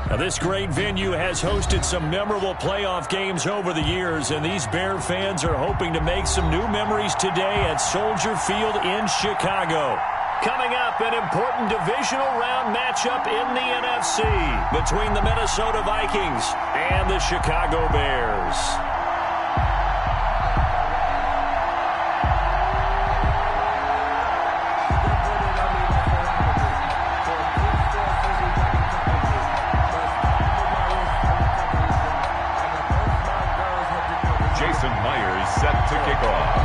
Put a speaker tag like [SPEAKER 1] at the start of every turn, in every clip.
[SPEAKER 1] Now, this great venue has hosted some memorable playoff games over the years, and these Bear fans are hoping to make some new memories today at Soldier Field in Chicago. Coming up, an important divisional round matchup in the NFC between the Minnesota Vikings and the Chicago Bears.
[SPEAKER 2] Set to kick off.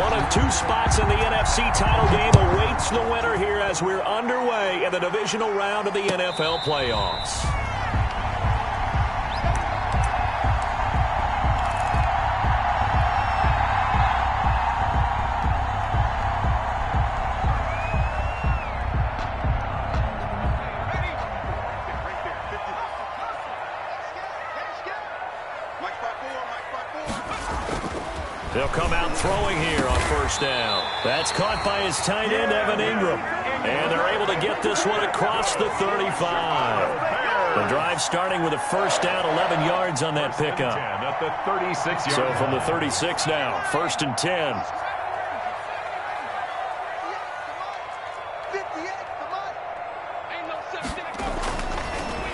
[SPEAKER 1] One of two spots in the NFC title game awaits the winner here as we're underway in the divisional round of the NFL playoffs. They'll come out throwing here on first down. That's caught by his tight end, Evan Ingram. And they're able to get this one across the 35. The drive starting with a first down, 11 yards on that pickup.
[SPEAKER 2] At the 36-yard
[SPEAKER 1] so from the 36 now, first and 10.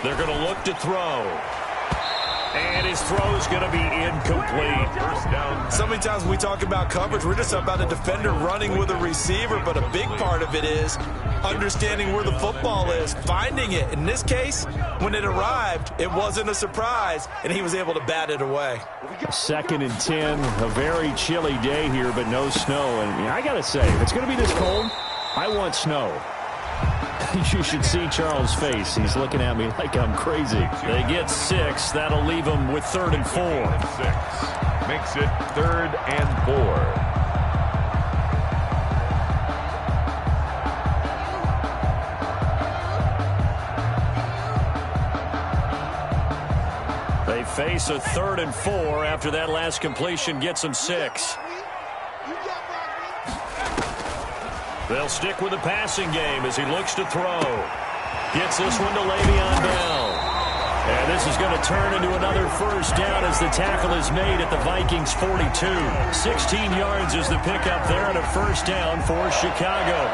[SPEAKER 1] They're going to look to throw. And his throw is going to be incomplete.
[SPEAKER 2] First down.
[SPEAKER 3] So many times when we talk about coverage, we're just about a defender running with a receiver, but a big part of it is understanding where the football is, finding it. In this case, when it arrived, it wasn't a surprise, and he was able to bat it away.
[SPEAKER 1] Second and 10, a very chilly day here, but no snow. And I got to say, if it's going to be this cold, I want snow. You should see Charles' face. He's looking at me like I'm crazy. They get 6. That'll leave them with 3rd and 4.
[SPEAKER 2] 6 makes it 3rd and 4.
[SPEAKER 1] They face a 3rd and 4 after that last completion gets them 6. They'll stick with the passing game as he looks to throw. Gets this one to Le'Veon Bell. And this is going to turn into another first down as the tackle is made at the Vikings 42. 16 yards is the pickup there and a first down for Chicago.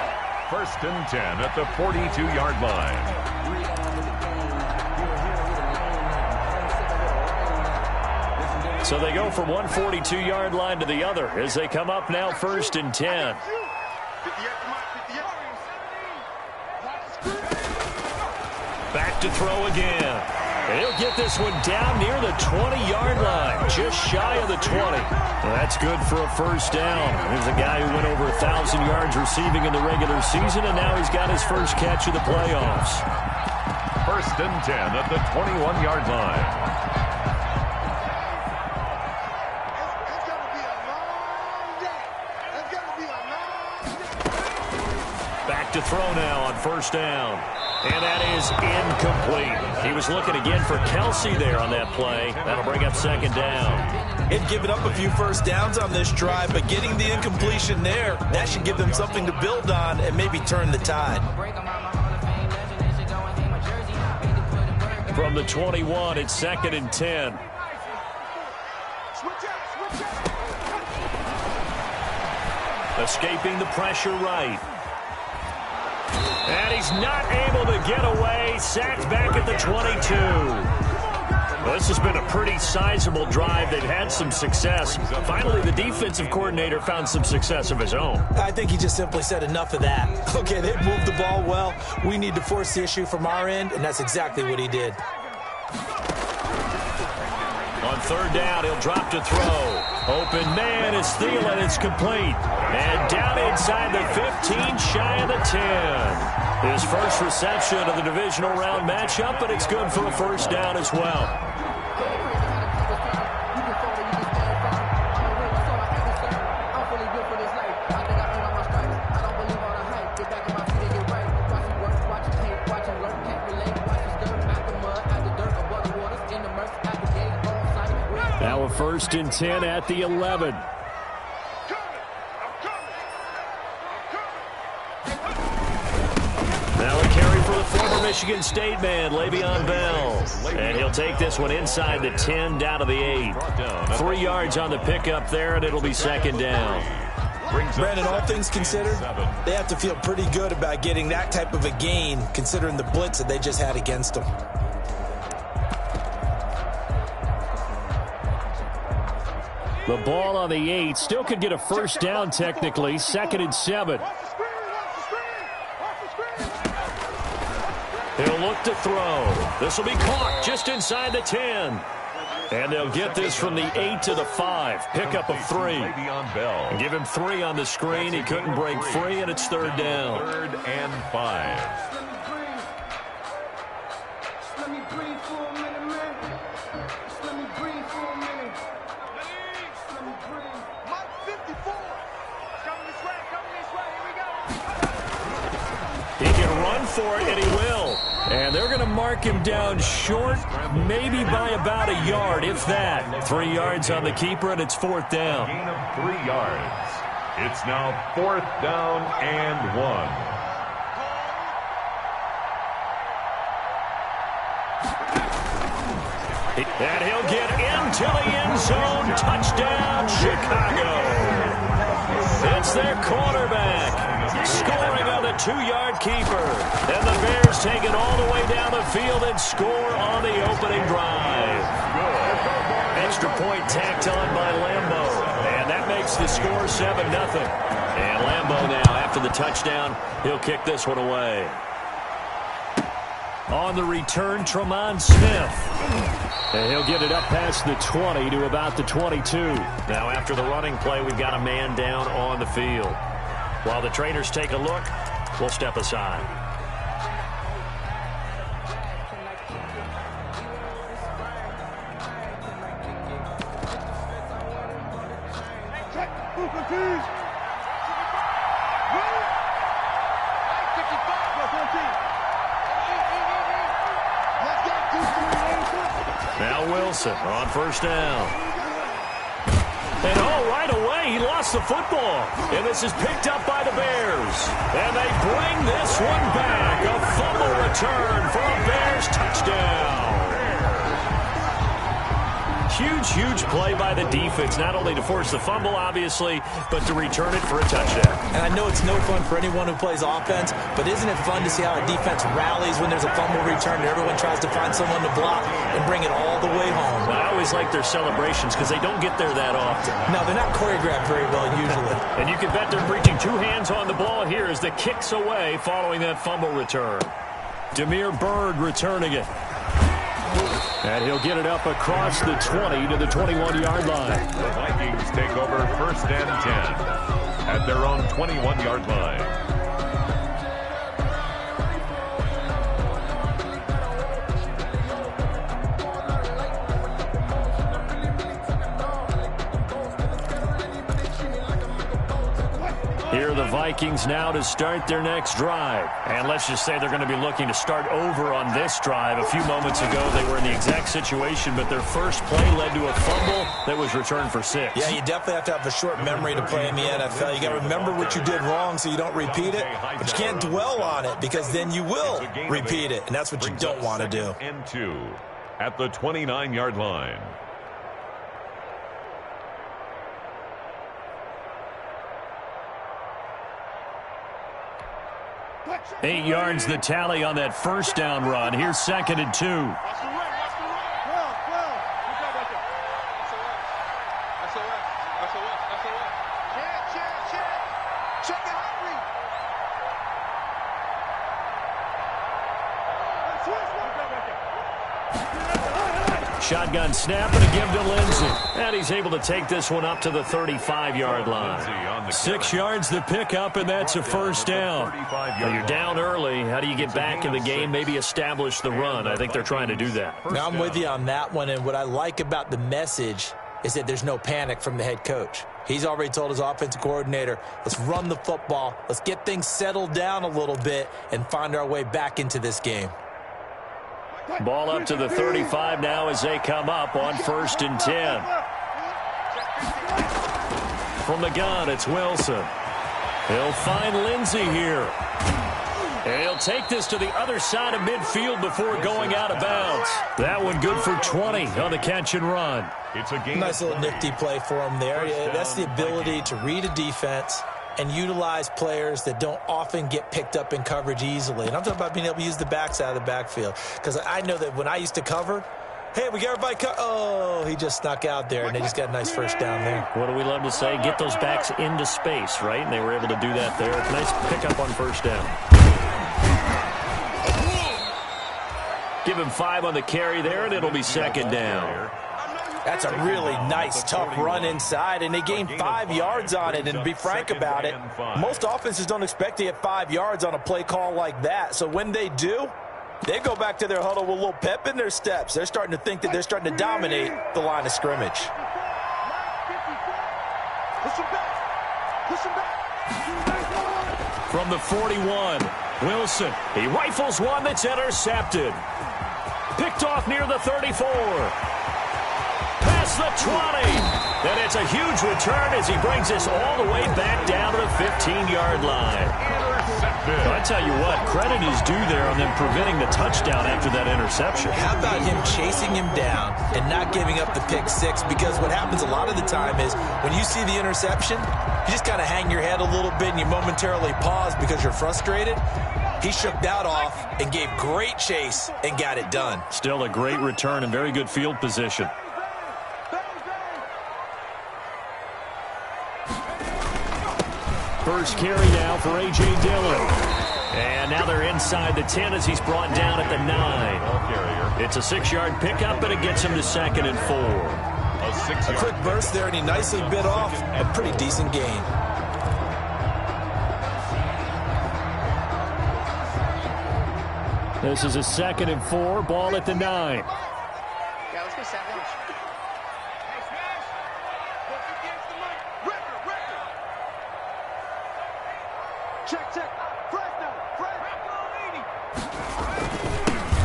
[SPEAKER 2] First and 10 at the 42-yard line.
[SPEAKER 1] So they go from one 42-yard line to the other as they come up now first and 10. Back to throw again. And he'll get this one down near the 20-yard line, just shy of the 20. Well, that's good for a first down. There's a guy who went over 1,000 yards receiving in the regular season, and now he's got his first catch of the playoffs.
[SPEAKER 2] First and 10 at the 21-yard line.
[SPEAKER 1] Back to throw now on first down. And that is incomplete. He was looking again for Kelsey there on that play. That'll bring up second down.
[SPEAKER 3] They've given up a few first downs on this drive, but getting the incompletion there, that should give them something to build on and maybe turn the tide.
[SPEAKER 1] From the 21, it's second and 10. Escaping the pressure right. And he's not able to get away. Sacked back at the 22. Well, this has been a pretty sizable drive. They've had some success. Finally, the defensive coordinator found some success of his own.
[SPEAKER 3] I think he just simply said enough of that. Okay, they've moved the ball well. We need to force the issue from our end, and that's exactly what he did.
[SPEAKER 1] On third down, he'll drop to throw. Open man is Thielen. It's complete. And down inside the 15, shy of the 10. His first reception of the divisional round matchup, but it's good for a first down as well. Now a first and 10 at the 11. Now a carry for former Michigan State man, Le'Veon Bell. And he'll take this one inside the 10, down to the 8. 3 yards on the pickup there, and it'll be second down.
[SPEAKER 3] Brandon, all things considered, they have to feel pretty good about getting that type of a gain, considering the blitz that they just had against them.
[SPEAKER 1] The ball on the 8. Still could get a first down technically. 2nd and 7. He'll look to throw. This will be caught just inside the 10. And they'll get this from the 8 to the 5. Pickup of 3. And give him 3 on the screen. He couldn't break free, and it's 3rd down.
[SPEAKER 2] 3rd and 5.
[SPEAKER 1] He can run for it, and he will. And they're going to mark him down short, maybe by about a yard, if that. 3 yards on the keeper, and it's 4th down.
[SPEAKER 2] Gain of 3 yards. It's now 4th down and 1.
[SPEAKER 1] And he'll get into the end zone. Touchdown, Chicago. It's their quarterback scoring on the 2-yard keeper. And the Bears take it all the way down the field and score on the opening drive. Extra point tacked on by Lambo. And that makes the score 7-0. And Lambo now, after the touchdown, he'll kick this one away. On the return, Tremont Smith. And he'll get it up past the 20 to about the 22. Now, after the running play, we've got a man down on the field. While the trainers take a look, we'll step aside. Now Wilson on first down. And right away, he lost the football. And this is picked up by the Bears. And they bring this one back. A fumble return for a Bears touchdown. Huge play by the defense, not only to force the fumble, obviously, but to return it for a touchdown.
[SPEAKER 3] And I know it's no fun for anyone who plays offense, but isn't it fun to see how a defense rallies when there's a fumble return and everyone tries to find someone to block and bring it all the way home?
[SPEAKER 1] I always like their celebrations because they don't get there that often.
[SPEAKER 3] No, they're not choreographed very well usually.
[SPEAKER 1] And you can bet they're reaching 2 hands on the ball here as the kick's away following that fumble return. Demir Bird returning it. And he'll get it up across the 20 to the 21-yard line.
[SPEAKER 2] The Vikings take over 1st and 10 at their own 21-yard line.
[SPEAKER 1] Here are the Vikings now to start their next drive. And let's just say they're going to be looking to start over on this drive. A few moments ago, they were in the exact situation, but their first play led to a fumble that was returned for 6.
[SPEAKER 3] Yeah, you definitely have to have a short memory to play in the NFL. You got to remember what you did wrong so you don't repeat it, but you can't dwell on it because then you will repeat it, and that's what you don't want to do.
[SPEAKER 2] And 2 at the 29-yard line.
[SPEAKER 1] 8 yards the tally on that first down run. Here's 2nd and 2. Shotgun snap and a give to Lindsey. And he's able to take this one up to the 35-yard line. 6 yards the pickup, and that's a first down. Now you're down early. How do you get back in the game, maybe establish the run? I think they're trying to do that.
[SPEAKER 3] Now I'm with you on that one, and what I like about the message is that there's no panic from the head coach. He's already told his offensive coordinator, let's run the football, let's get things settled down a little bit and find our way back into this game.
[SPEAKER 1] Ball up to the 35 now as they come up on 1st and 10. From the gun, it's Wilson. He'll find Lindsey here. He'll they'll take this to the other side of midfield before going out of bounds. That one good for 20 on the catch and run.
[SPEAKER 2] It's a game.
[SPEAKER 3] Nice little nifty play for him there. Yeah, that's the ability to read a defense and utilize players that don't often get picked up in coverage easily. And I'm talking about being able to use the backside of the backfield. Because I know that when I used to cover, hey, we got everybody oh, he just snuck out there, and they just got a nice first down there.
[SPEAKER 1] What do we love to say? Get those backs into space, right? And they were able to do that there. Nice pickup on first down. Give him 5 on the carry there, and it'll be second down.
[SPEAKER 3] That's a really nice, tough run inside, and they gained 5 yards on it. And to be frank about it, most offenses don't expect to get 5 yards on a play call like that. So when they do, they go back to their huddle with a little pep in their steps. They're starting to think that they're starting to dominate the line of scrimmage.
[SPEAKER 1] From the 41, Wilson. He rifles one that's intercepted. Picked off near the 34. Past the 20. And it's a huge return as he brings this all the way back down to the 15-yard line. I tell you what, credit is due there on them preventing the touchdown after that interception.
[SPEAKER 3] How about him chasing him down and not giving up the pick six? Because what happens a lot of the time is when you see the interception, you just kind of hang your head a little bit and you momentarily pause because you're frustrated. He shook that off and gave great chase and got it done.
[SPEAKER 1] Still a great return and very good field position. First carry now for A.J. Dillon. And now they're inside the 10 as he's brought down at the 9. It's a 6-yard pickup, and it gets him to 2nd and 4.
[SPEAKER 3] A quick burst there, and he nicely bit off a pretty decent gain.
[SPEAKER 1] This is a 2nd and 4, ball at the 9.
[SPEAKER 4] Yeah, let's go 7.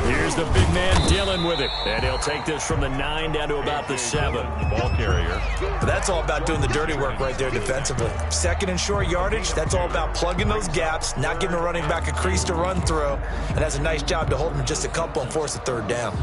[SPEAKER 1] Here's the big man Dillon with it. And he'll take this from the 9 down to about the 7.
[SPEAKER 2] Ball carrier.
[SPEAKER 3] But that's all about doing the dirty work right there defensively. 2nd and short yardage, that's all about plugging those gaps, not giving a running back a crease to run through. And that's a nice job to hold him just a couple and force a 3rd down.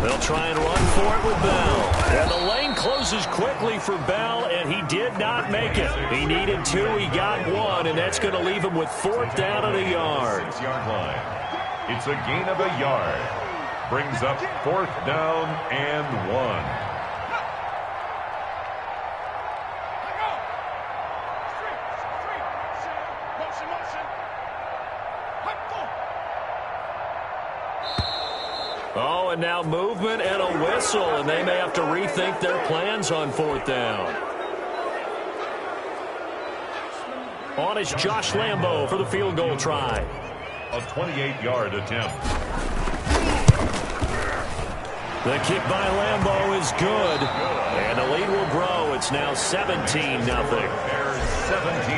[SPEAKER 1] They'll try and run for it with Bell. And the lane closes quickly for Bell, and he did not make it. He needed 2, he got 1, and that's going to leave him with 4th down and a yard.
[SPEAKER 2] 6-yard line. It's a gain of a yard. Brings up 4th down and 1.
[SPEAKER 1] Oh, and now movement and a whistle, and they may have to rethink their plans on 4th down. On is Josh Lambo for the field goal try.
[SPEAKER 2] A 28-yard attempt.
[SPEAKER 1] The kick by Lambo is good, and the lead will grow. It's now 17-0.
[SPEAKER 2] There's 17.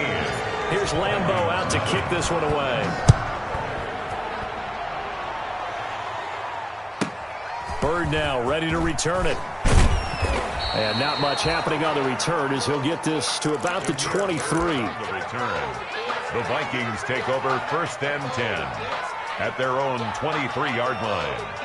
[SPEAKER 1] Here's Lambo out to kick this one away. Bird now ready to return it. And not much happening on the return as he'll get this to about the 23.
[SPEAKER 2] The return. The Vikings take over 1st and 10 at their own 23-yard line.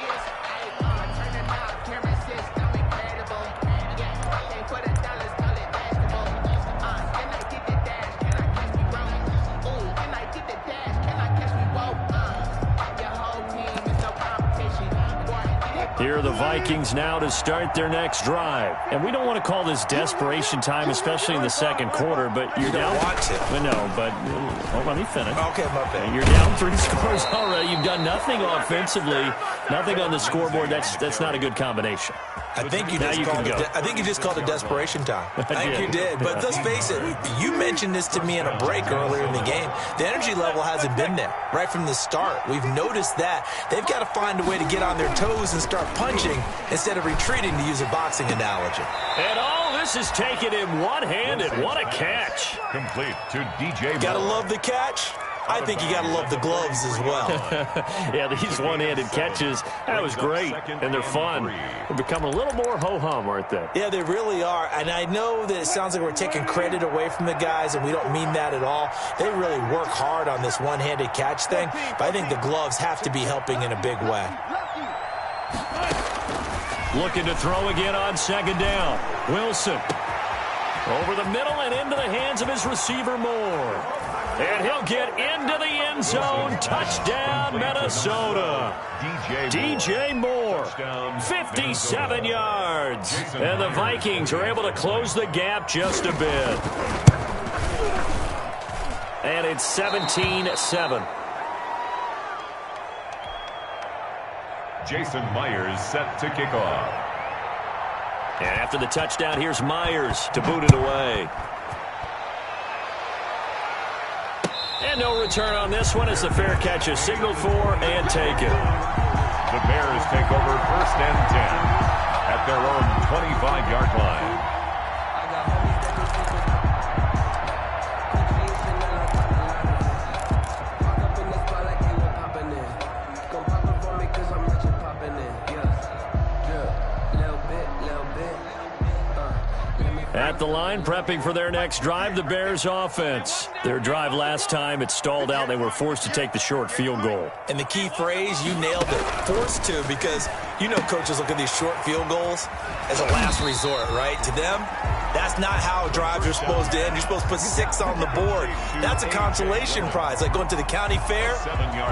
[SPEAKER 1] Here are the Vikings now to start their next drive. And we don't want to call this desperation time, especially in the 2nd quarter, but you're down.
[SPEAKER 3] Watch it.
[SPEAKER 1] No, but hold on, let me finish.
[SPEAKER 3] Okay, my bad.
[SPEAKER 1] You're down 3 scores already. You've done nothing offensively, nothing on the scoreboard. That's not a good combination.
[SPEAKER 3] I think you just called it desperation time. I think you did. But let's face it, you mentioned this to me in a break earlier in the game. The energy level hasn't been there right from the start. We've noticed that. They've got to find a way to get on their toes and start punching instead of retreating, to use a boxing analogy.
[SPEAKER 1] And all this is taken in one-handed. What a catch.
[SPEAKER 2] Complete to DJ.
[SPEAKER 3] Gotta love the catch. I think you got to love the gloves as well.
[SPEAKER 1] Yeah, these one-handed catches, that was great, and they're fun. They're becoming a little more ho-hum, aren't they?
[SPEAKER 3] Yeah, they really are, and I know that it sounds like we're taking credit away from the guys, and we don't mean that at all. They really work hard on this one-handed catch thing, but I think the gloves have to be helping in a big way.
[SPEAKER 1] Looking to throw again on second down. Wilson over the middle and into the hands of his receiver Moore. And he'll get into the end zone. Touchdown, Minnesota. DJ Moore, 57 yards. And the Vikings are able to close the gap just a bit. And it's 17-7.
[SPEAKER 2] Jason Myers set to kick off.
[SPEAKER 1] And after the touchdown, here's Myers to boot it away. And no return on this one as the fair catch is signaled for and taken.
[SPEAKER 2] The Bears take over 1st and 10 at their own 25-yard line.
[SPEAKER 1] At the line, prepping for their next drive, the Bears offense. Their drive last time, it stalled out. They were forced to take the short field goal.
[SPEAKER 3] And the key phrase, you nailed it, forced to, because you know coaches look at these short field goals as a last resort, right? To them, that's not how drives are supposed to end. You're supposed to put 6 on the board. That's a consolation prize, like going to the county fair.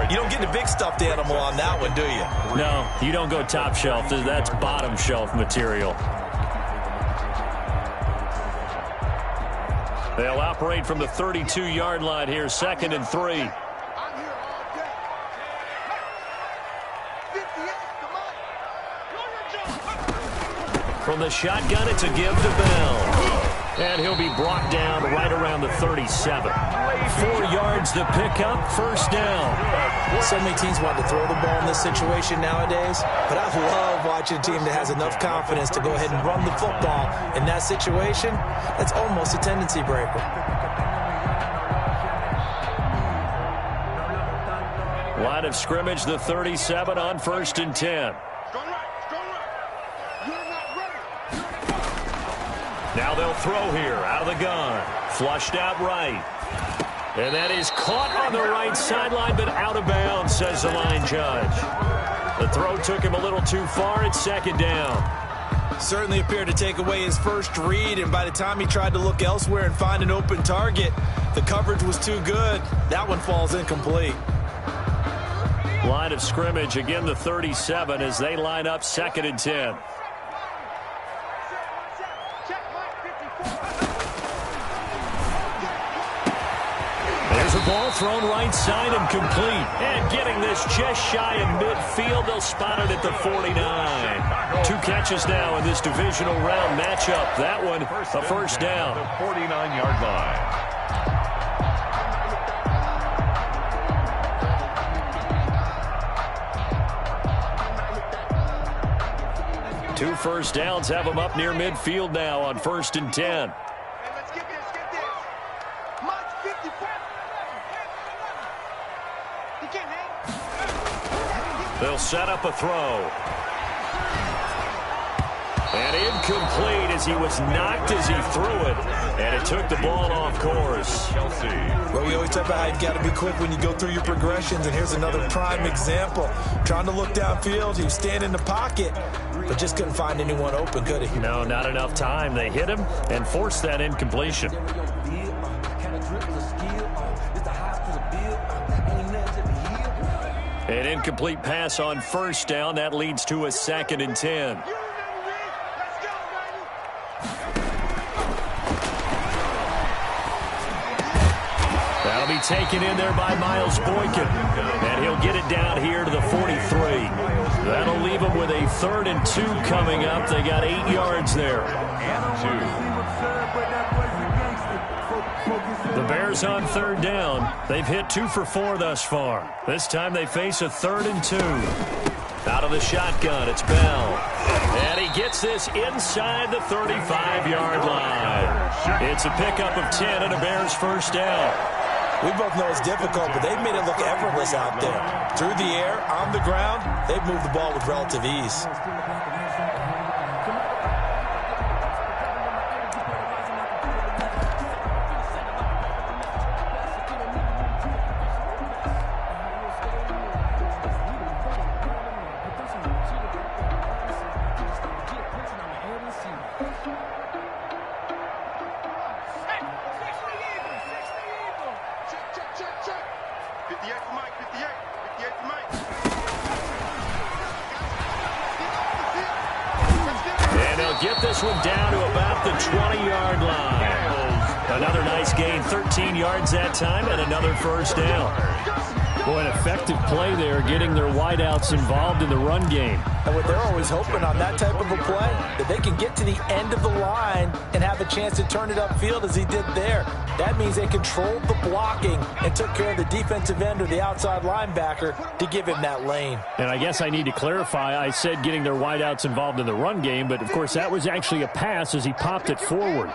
[SPEAKER 3] You don't get the big stuffed animal on that one, do you?
[SPEAKER 1] No, you don't go top shelf. That's bottom shelf material. They'll operate from the 32-yard line here, 2nd and 3. From the shotgun, it's a give to Bell. And he'll be brought down right around the 37. 4 yards to pick up, 1st down.
[SPEAKER 3] So many teams want to throw the ball in this situation nowadays, but I love watching a team that has enough confidence to go ahead and run the football in that situation. That's almost a tendency breaker.
[SPEAKER 1] Line of scrimmage, the 37 on 1st and 10. Now they'll throw here out of the gun. Flushed out right. And that is caught on the right sideline, but out of bounds, says the line judge. The throw took him a little too far. It's 2nd down.
[SPEAKER 3] Certainly appeared to take away his first read, and by the time he tried to look elsewhere and find an open target, the coverage was too good. That one falls incomplete.
[SPEAKER 1] Line of scrimmage, again the 37 as they line up 2nd and 10. There's a ball thrown right side and complete. And getting this just shy of midfield, they'll spot it at the 49. 2 catches now in this divisional round matchup. That one, a 1st down.
[SPEAKER 2] The 49-yard line.
[SPEAKER 1] 2 1st downs have them up near midfield now on 1st and 10. They'll set up a throw. And incomplete as he was knocked as he threw it. And it took the ball off course.
[SPEAKER 3] Well, we always talk about how you've got to be quick when you go through your progressions. And here's another prime example. Trying to look downfield. He was standing in the pocket, but just couldn't find anyone open, could he?
[SPEAKER 1] No, not enough time. They hit him and forced that incompletion. An incomplete pass on 1st down. That leads to a 2nd and 10. That'll be taken in there by Miles Boykin. And he'll get it down here to the 43. That'll leave him with a 3rd and 2 coming up. They got 8 yards there. The Bears on 3rd down. They've hit 2 for 4 thus far. This time they face a 3rd and 2. Out of the shotgun, it's Bell. And he gets this inside the 35-yard line. It's a pickup of 10 and a Bears 1st down.
[SPEAKER 3] We both know it's difficult, but they've made it look effortless out there. Through the air, on the ground, they've moved the ball with relative ease.
[SPEAKER 1] Get this one down to about the 20-yard line. Another nice gain, 13 yards that time, and another first down. Boy, an effective play there, getting their wideouts involved in the run game.
[SPEAKER 3] And what they're always hoping on that type of a play, that they can get to the end of the line and have a chance to turn it upfield as he did there. That means they controlled the blocking and took care of the defensive end or the outside linebacker to give him that lane.
[SPEAKER 1] And I guess I need to clarify, I said getting their wideouts involved in the run game, but of course that was actually a pass as he popped it forward.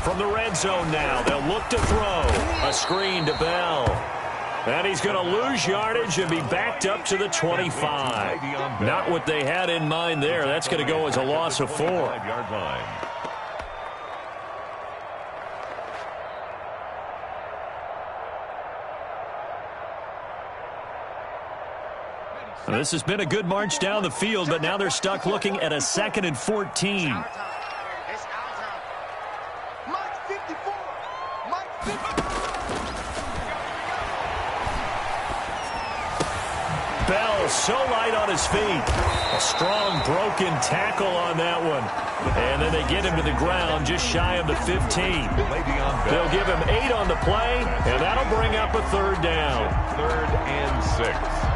[SPEAKER 1] From the red zone now, they'll look to throw. A screen to Bell. And he's going to lose yardage and be backed up to the 25. Not what they had in mind there. That's going to go as a loss of 4. This has been a good march down the field, but now they're stuck looking at a 2nd and 14. Bell so light on his feet. A strong broken tackle on that one. And then they get him to the ground just shy of the 15. They'll give him 8 on the play, and that'll bring up a 3rd down.
[SPEAKER 2] 3rd and 6.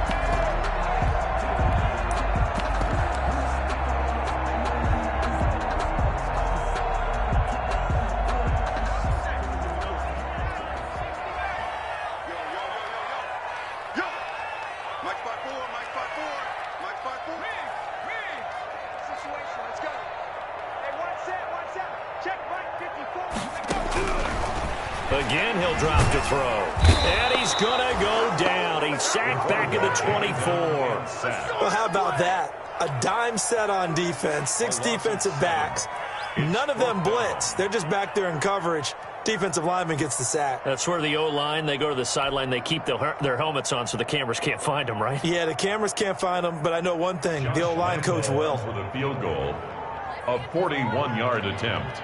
[SPEAKER 1] Again, he'll drop to throw. And he's going to go down. He's sacked back at the 24.
[SPEAKER 3] Well, how about that? A dime set on defense, 6 defensive backs. None of them blitz. They're just back there in coverage. Defensive lineman gets the sack.
[SPEAKER 1] That's where the O-line, they go to the sideline, they keep their helmets on so the cameras can't find them, right?
[SPEAKER 3] Yeah, the cameras can't find them, but I know one thing. The O-line coach will.
[SPEAKER 2] For the field goal, a 41-yard attempt.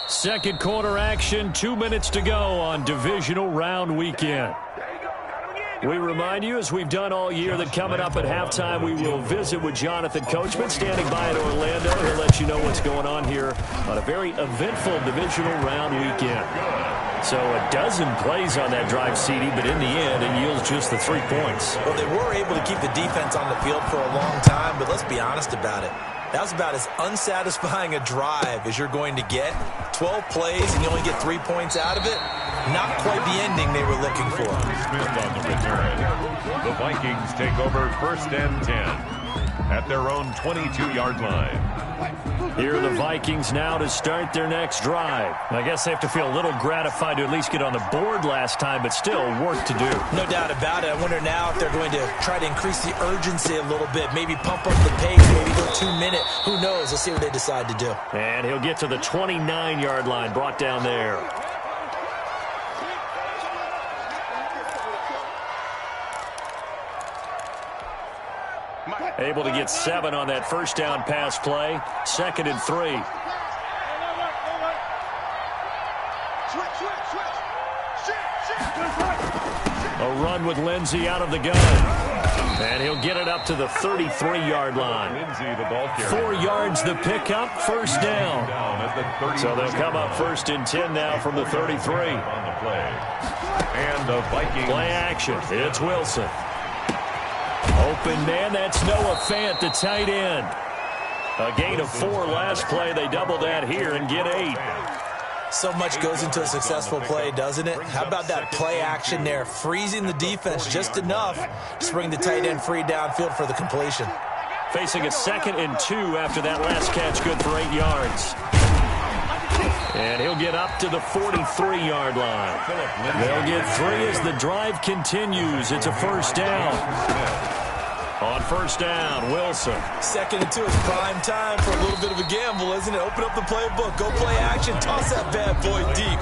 [SPEAKER 1] Second quarter action, 2 minutes to go on divisional round weekend. We remind you, as we've done all year, that coming up at halftime, we will visit with Jonathan Coachman, standing by in Orlando. He'll let you know what's going on here on a very eventful divisional round weekend. So a dozen plays on that drive, CD, but in the end, it yields just the 3 points.
[SPEAKER 3] Well, they were able to keep the defense on the field for a long time, but let's be honest about it. That was about as unsatisfying a drive as you're going to get. 12 plays and you only get 3 points out of it. Not quite the ending they were looking for.
[SPEAKER 2] Smith on the return. The Vikings take over 1st and 10 at their own 22-yard line.
[SPEAKER 1] Here are the Vikings now to start their next drive. I guess they have to feel a little gratified to at least get on the board last time, but still work to do.
[SPEAKER 3] No doubt about it. I wonder now if they're going to try to increase the urgency a little bit, maybe pump up the pace, maybe go 2-minute. Who knows? Let's see what they decide to do.
[SPEAKER 1] And he'll get to the 29-yard line, brought down there. Able to get 7 on that first down pass play. 2nd and 3. A run with Lindsey out of the gun. And he'll get it up to the 33-yard line. 4 yards the pickup, first down. So they'll come up 1st and 10 now from the 33.
[SPEAKER 2] And the Vikings.
[SPEAKER 1] Play action. It's Wilson. Open man, that's Noah Fant, the tight end. A gain of 4 last play. They double that here and get 8.
[SPEAKER 3] So much goes into a successful play, doesn't it? How about that play action there, freezing the defense just enough to bring the tight end free downfield for the completion.
[SPEAKER 1] Facing a 2nd and 2 after that last catch, good for 8 yards. And he'll get up to the 43-yard line. They'll get 3 as the drive continues. It's a 1st down. On 1st down, Wilson.
[SPEAKER 3] 2nd and 2 is prime time for a little bit of a gamble, isn't it? Open up the playbook, go play action, toss that bad boy deep.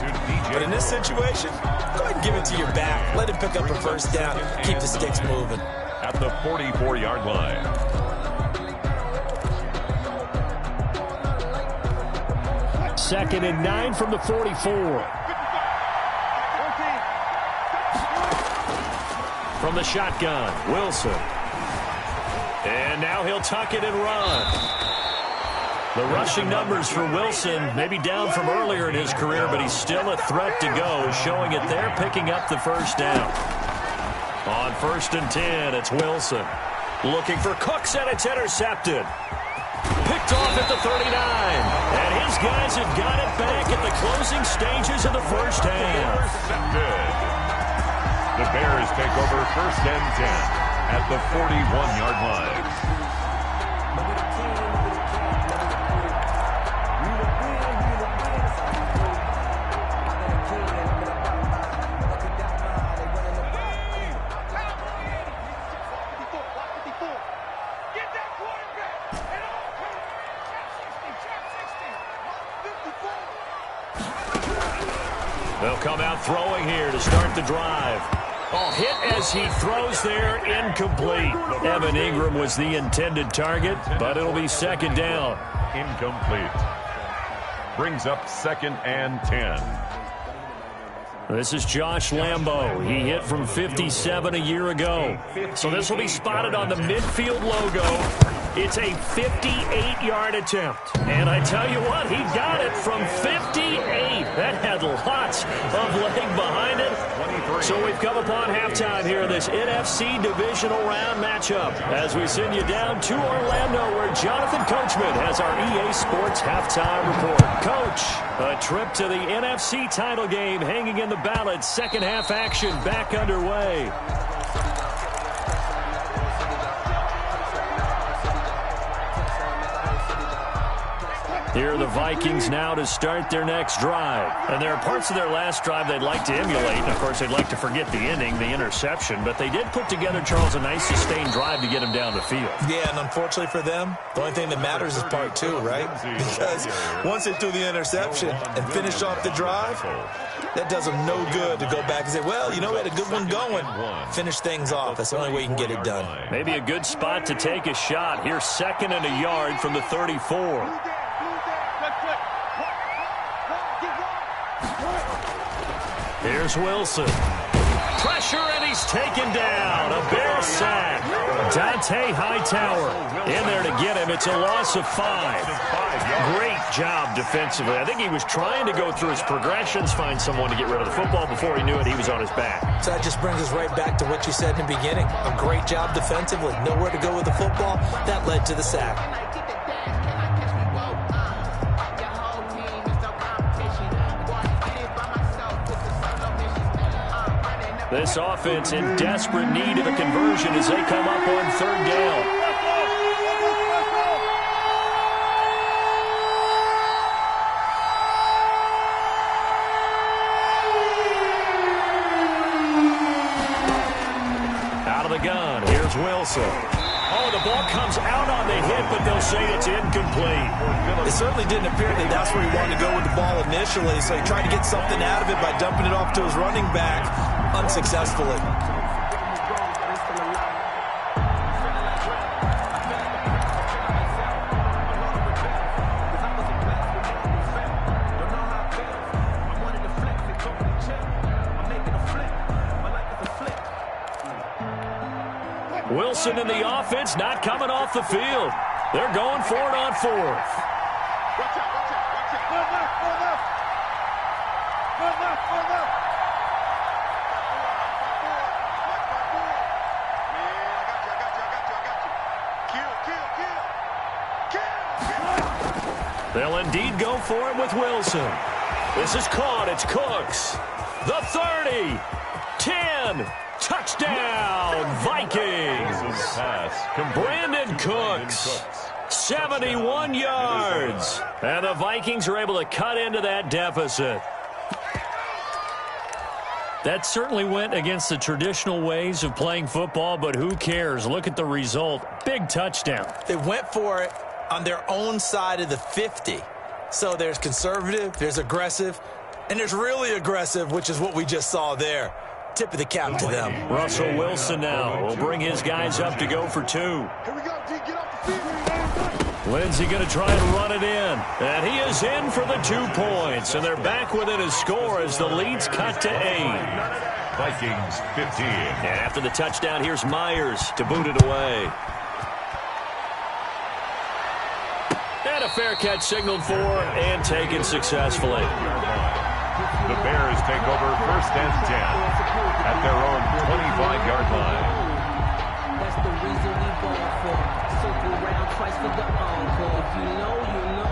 [SPEAKER 3] But in this situation, go ahead and give it to your back. Let him pick up a 1st down. Keep the sticks moving.
[SPEAKER 2] At the 44-yard line.
[SPEAKER 1] 2nd and 9 from the 44. From the shotgun, Wilson. And now he'll tuck it and run. The rushing numbers for Wilson, maybe down from earlier in his career, but he's still a threat to go, showing it there, picking up the 1st down. On 1st and 10, it's Wilson. Looking for Cooks, and it's intercepted. Picked off at the 39. And his guys have got it back at the closing stages of the 1st half.
[SPEAKER 2] The Bears take over 1st and 10 at the 41-yard line.
[SPEAKER 1] They'll come out throwing here to start the drive. Oh, hit as he throws there, incomplete. Evan Ingram was the intended target, but it'll be 2nd down.
[SPEAKER 2] Incomplete. Brings up 2nd and 10.
[SPEAKER 1] This is Josh Lambo. He hit from 57 a year ago. So this will be spotted on the midfield logo. It's a 58-yard attempt. And I tell you what, he got it from 58. That had lots of leg behind it. So we've come upon halftime here in this NFC Divisional Round matchup as we send you down to Orlando where Jonathan Coachman has our EA Sports Halftime Report. Coach, a trip to the NFC title game hanging in the balance. 2nd half action back underway. Here are the Vikings now to start their next drive. And there are parts of their last drive they'd like to emulate. And, of course, they'd like to forget the ending, the interception. But they did put together, Charles, a nice sustained drive to get him down the field.
[SPEAKER 3] Yeah, and unfortunately for them, the only thing that matters is part 2, right? Because once they threw the interception and finished off the drive, that does them no good to go back and say, well, you know, we had a good one going. Finish things off. That's the only way you can get it done.
[SPEAKER 1] Maybe a good spot to take a shot. Here's 2nd and a yard from the 34. Here's Wilson. Pressure, and he's taken down. A Bear sack. Dante Hightower in there to get him. It's a loss of 5. Great job defensively. I think he was trying to go through his progressions, find someone to get rid of the football. Before he knew it, he was on his back.
[SPEAKER 3] So that just brings us right back to what you said in the beginning. A great job defensively. Nowhere to go with the football. That led to the sack.
[SPEAKER 1] This offense in desperate need of a conversion as they come up on 3rd down. Out of the gun, here's Wilson. Oh, the ball comes out on the hit, but they'll say it's incomplete.
[SPEAKER 3] It certainly didn't appear that that's where he wanted to go with the ball initially, so he tried to get something out of it by dumping it off to his running back unsuccessfully.
[SPEAKER 1] Wilson and the offense not coming off the field. They're going for it on 4th. They'll indeed go for it with Wilson. This is caught. It's Cooks. The 30. 10. Touchdown, Vikings. Brandon Cooks. 71 yards. And the Vikings are able to cut into that deficit. That certainly went against the traditional ways of playing football, but who cares? Look at the result. Big touchdown.
[SPEAKER 3] They went for it on their own side of the 50. So there's conservative, there's aggressive, and there's really aggressive, which is what we just saw there. Tip of the cap to them.
[SPEAKER 1] Russell Wilson now will bring his guys up to go for 2.
[SPEAKER 5] Here we go, D. Get off the field.
[SPEAKER 1] Lindsey going to try and run it in. And he is in for the 2 points. And they're back within a score as the lead's cut to 8.
[SPEAKER 2] Vikings 15.
[SPEAKER 1] And after the touchdown, here's Myers to boot it away. And a fair catch signaled for and taken successfully.
[SPEAKER 2] The Bears take over 1st and 10 at their own 25-yard line.
[SPEAKER 6] That's the reason we ball for. Circle round twice for the encore. If you know, you know.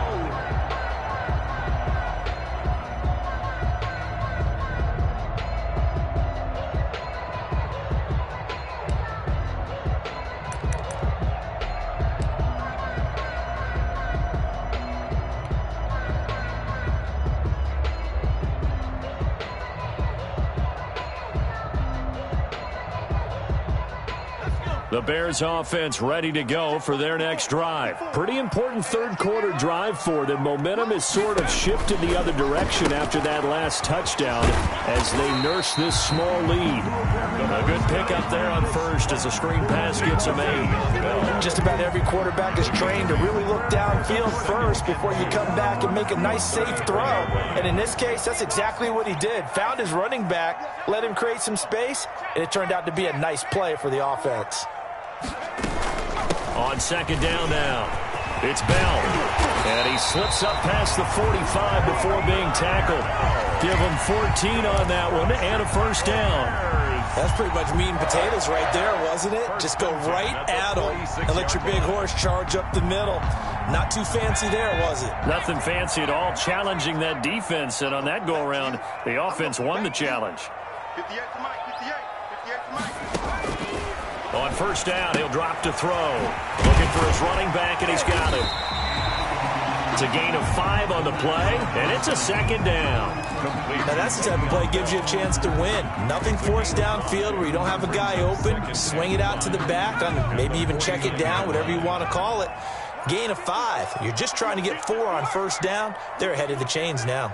[SPEAKER 1] The Bears offense ready to go for their next drive. Pretty important third quarter drive for them. Momentum has sort of shifted the other direction after that last touchdown as they nurse this small lead. A good pickup there on first as the screen pass gets a made.
[SPEAKER 3] Just about every quarterback is trained to really look downfield first before you come back and make a nice, safe throw. And in this case, that's exactly what he did. Found his running back, let him create some space, and it turned out to be a nice play for the offense.
[SPEAKER 1] On second down now, it's Bell. And he slips up past the 45 before being tackled. Give him 14 on that one and a first down.
[SPEAKER 3] That's pretty much meat and potatoes right there, wasn't it? Just go right at him and let your big horse charge up the middle. Not too fancy there, was it?
[SPEAKER 1] Nothing fancy at all, challenging that defense. And on that go-around, the offense won the challenge.
[SPEAKER 5] 58 to Mike, 58 to Mike.
[SPEAKER 1] On first down, he'll drop to throw. Looking for his running back, and he's got it. It's a gain of 5 on the play, and it's a second down.
[SPEAKER 3] Now that's the type of play that gives you a chance to win. Nothing forced downfield where you don't have a guy open. Swing it out to the back, maybe even check it down, whatever you want to call it. Gain of 5. You're just trying to get 4 on first down. They're ahead of the chains now.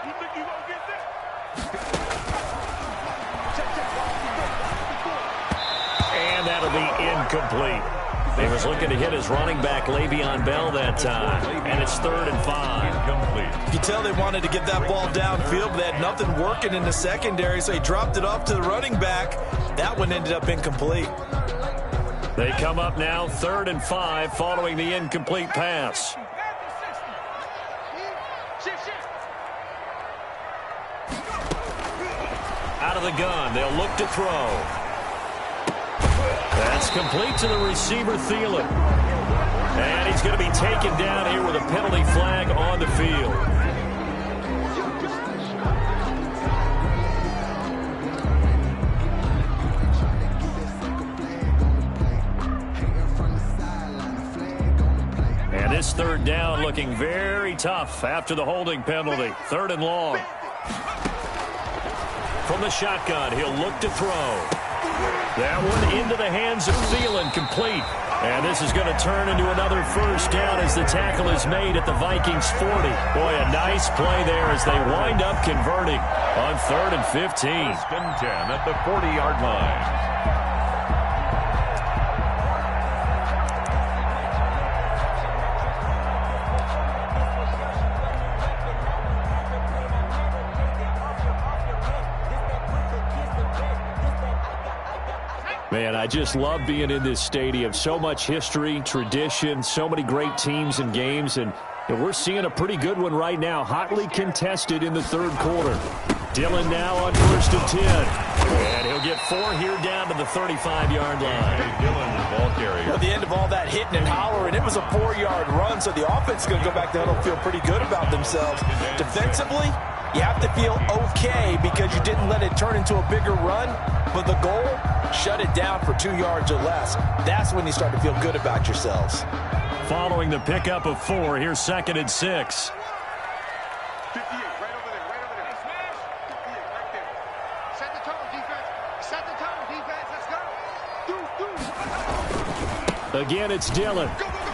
[SPEAKER 5] You think you won't get that?
[SPEAKER 1] And that'll be incomplete. He was looking to hit his running back, Le'Veon Bell, that time. And it's 3rd and 5.
[SPEAKER 2] Complete.
[SPEAKER 3] You can tell they wanted to get that ball downfield, but they had nothing working in the secondary, so he dropped it off to the running back. That one ended up incomplete.
[SPEAKER 1] They come up now 3rd and 5 following the incomplete pass. Out of the gun, they'll look to throw. That's complete to the receiver, Thielen. And he's going to be taken down here with a penalty flag on the field. And this 3rd down looking very tough after the holding penalty. 3rd and long. From the shotgun, he'll look to throw. That one into the hands of Thielen, complete. And this is going to turn into another first down as the tackle is made at the Vikings 40. Boy, a nice play there as they wind up converting on 3rd and 15.
[SPEAKER 2] 1st and 10 at the 40-yard line.
[SPEAKER 1] Man, I just love being in this stadium. So much history, tradition, so many great teams and games, and And we're seeing a pretty good one right now, hotly contested in the third quarter. Dillon now on 1st and 10. And he'll get 4 here down to the 35-yard line.
[SPEAKER 2] Dillon, the ball carrier.
[SPEAKER 3] At the end of all that hitting and hollering, it was a 4-yard run, so the offense is going to go back there and feel pretty good about themselves. Defensively, you have to feel okay because you didn't let it turn into a bigger run, but the goal, shut it down for 2 yards or less. That's when you start to feel good about yourselves.
[SPEAKER 1] Following the pickup of 4, here's 2nd and 6.
[SPEAKER 5] 58, right over there, right over there. Smash. 58, right there. Set the tone, defense. Set the tone, defense. Let's go.
[SPEAKER 1] Again, it's Dillon.
[SPEAKER 5] Go, go, go.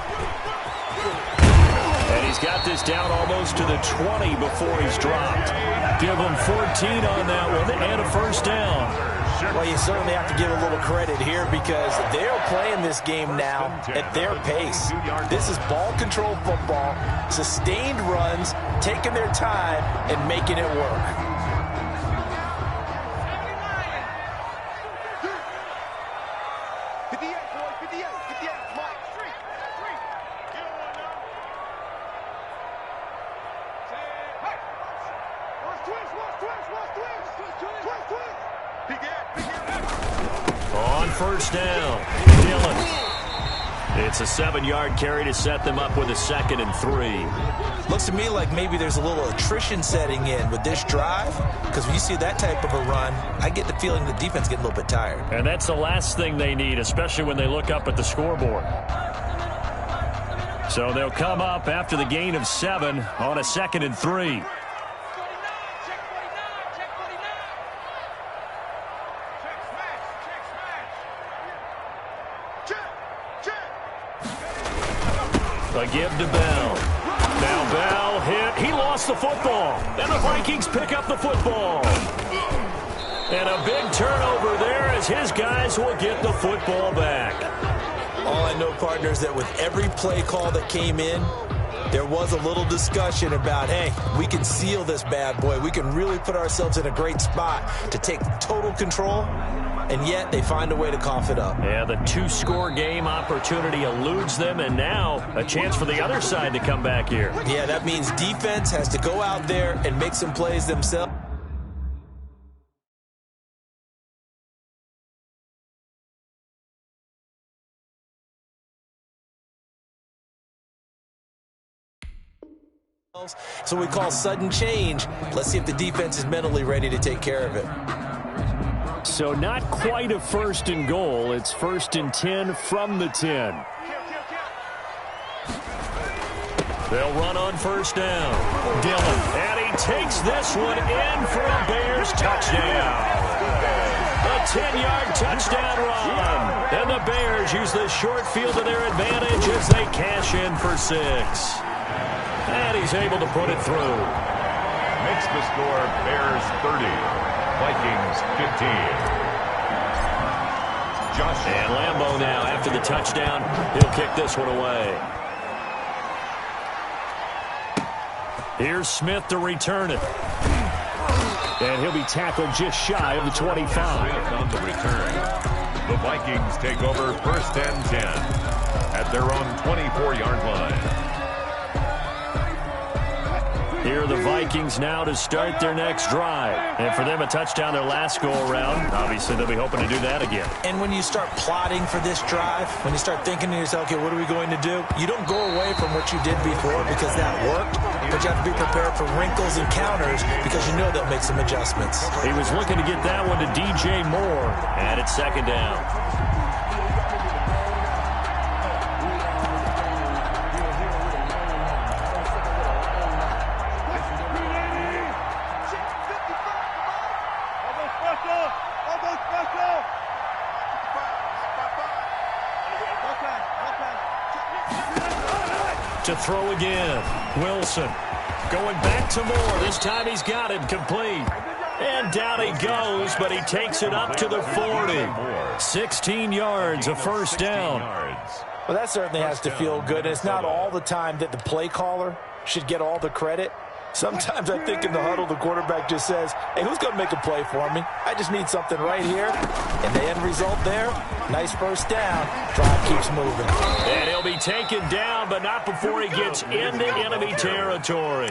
[SPEAKER 1] And he's got this down almost to the 20 before he's dropped. Give him 14 on that one and a 1st down.
[SPEAKER 3] Well, you certainly have to give a little credit here because they're playing this game now at their pace. This is ball control football, sustained runs, taking their time and making it work.
[SPEAKER 1] On 1st down, Dillon. It's a 7-yard carry to set them up with a 2nd and 3.
[SPEAKER 3] Looks to me like maybe there's a little attrition setting in with this drive because when you see that type of a run, I get the feeling the defense getting a little bit tired.
[SPEAKER 1] And that's the last thing they need, especially when they look up at the scoreboard. So they'll come up after the gain of 7 on a 2nd and 3. A give to Bell. Now Bell hit. He lost the football. And the Vikings pick up the football. And a big turnover there as his guys will get the football back.
[SPEAKER 3] All I know, partners, that with every play call that came in, there was a little discussion about, hey, we can seal this bad boy. We can really put ourselves in a great spot to take total control. And yet they find a way to cough it up.
[SPEAKER 1] Yeah, the 2-score game opportunity eludes them, and now a chance for the other side to come back here.
[SPEAKER 3] Yeah, that means defense has to go out there and make some plays themselves. So we call sudden change. Let's see if the defense is mentally ready to take care of it.
[SPEAKER 1] So not quite a 1st and goal. It's 1st and 10 from the 10. They'll run on 1st down. Dillon, and he takes this one in for a Bears touchdown. A 10-yard touchdown run. And the Bears use this short field to their advantage as they cash in for 6. And he's able to put it through.
[SPEAKER 2] Makes the score Bears 30. Vikings 15.
[SPEAKER 1] And Lambeau now, after the touchdown, he'll kick this one away. Here's Smith to return it. And he'll be tackled just shy of the 25.
[SPEAKER 2] Smith on the return. The Vikings take over 1st and 10 at their own 24-yard line.
[SPEAKER 1] Here are the Vikings now to start their next drive. And for them, a touchdown their last go-around. Obviously, they'll be hoping to do that again.
[SPEAKER 3] And when you start plotting for this drive, when you start thinking to yourself, okay, what are we going to do? You don't go away from what you did before because that worked, but you have to be prepared for wrinkles and counters because you know they'll make some adjustments.
[SPEAKER 1] He was looking to get that one to DJ Moore, and it's 2nd down. To throw again. Wilson going back to Moore. This time he's got him complete. And down he goes, but he takes it up to the 40. 16 yards, a 1st down.
[SPEAKER 3] Well, that certainly has to feel good. It's not all the time that the play caller should get all the credit. Sometimes I think in the huddle, the quarterback just says, hey, who's going to make a play for me? I just need something right here. And the end result there, nice first down. Drive keeps moving.
[SPEAKER 1] And he'll be taken down, but not before he gets into enemy territory.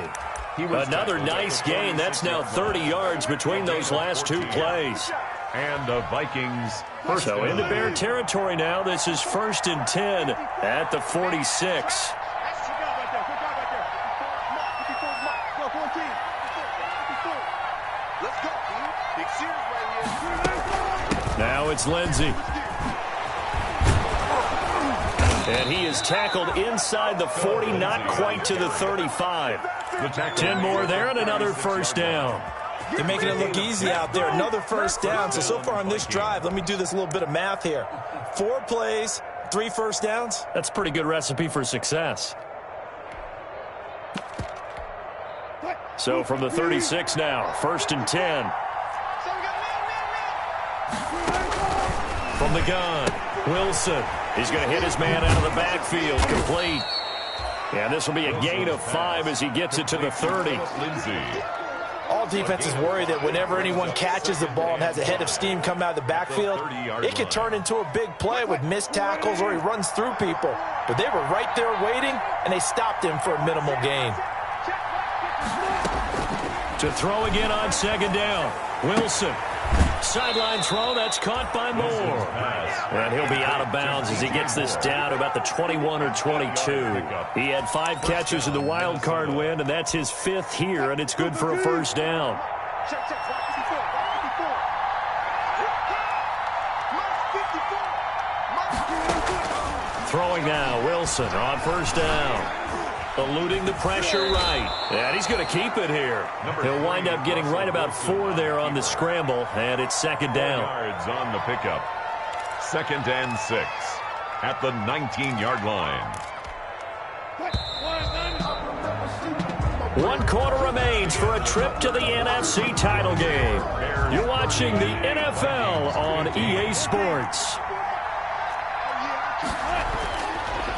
[SPEAKER 1] Another nice gain. That's now 30 yards between those last two plays.
[SPEAKER 2] And the Vikings
[SPEAKER 1] So into Bear territory now. This is 1st and 10 at the 46. Now it's Lindsey. And he is tackled inside the 40, not quite to the 35. 10 more there and another first down.
[SPEAKER 3] They're making it look easy out there. Another first down. So far on this drive, let me do this little bit of math here. 4 plays, 3 first downs.
[SPEAKER 1] That's a pretty good recipe for success. So from the 36 now, 1st and 10. From the gun, Wilson. He's going to hit his man out of the backfield, complete. And this will be a gain of 5 as he gets it to the 30.
[SPEAKER 3] All defenses worry that whenever anyone catches the ball and has a head of steam come out of the backfield, it can turn into a big play with missed tackles or he runs through people. But they were right there waiting, and they stopped him for a minimal gain.
[SPEAKER 1] To throw again on 2nd down, Wilson. Sideline throw, that's caught by Moore. And he'll be out of bounds as he gets this down to about the 21 or 22. He had 5 catches in the wild card win, and that's his 5th here, and it's good for a first down. Throwing now, Wilson on 1st down. Eluding the pressure right. And he's going to keep it here. He'll wind up getting right about 4 there on the scramble, and it's 2nd down.
[SPEAKER 2] Yards on the pickup. 2nd and 6 at the 19-yard line.
[SPEAKER 1] 1 quarter remains for a trip to the NFC title game. You're watching the NFL on EA Sports.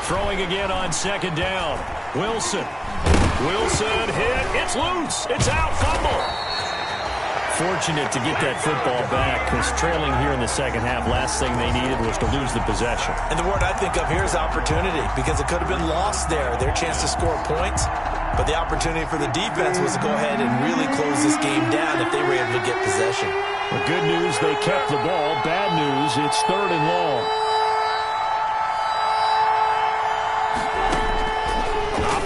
[SPEAKER 1] Throwing again on 2nd down. Wilson hit. It's loose. It's out. Fumble. Fortunate to get that football back because trailing here in the second half, last thing they needed was to lose the possession.
[SPEAKER 3] And the word I think of here is opportunity because it could have been lost there. Their chance to score points. But the opportunity for the defense was to go ahead and really close this game down if they were able to get possession.
[SPEAKER 1] The good news, they kept the ball. Bad news, it's 3rd and long.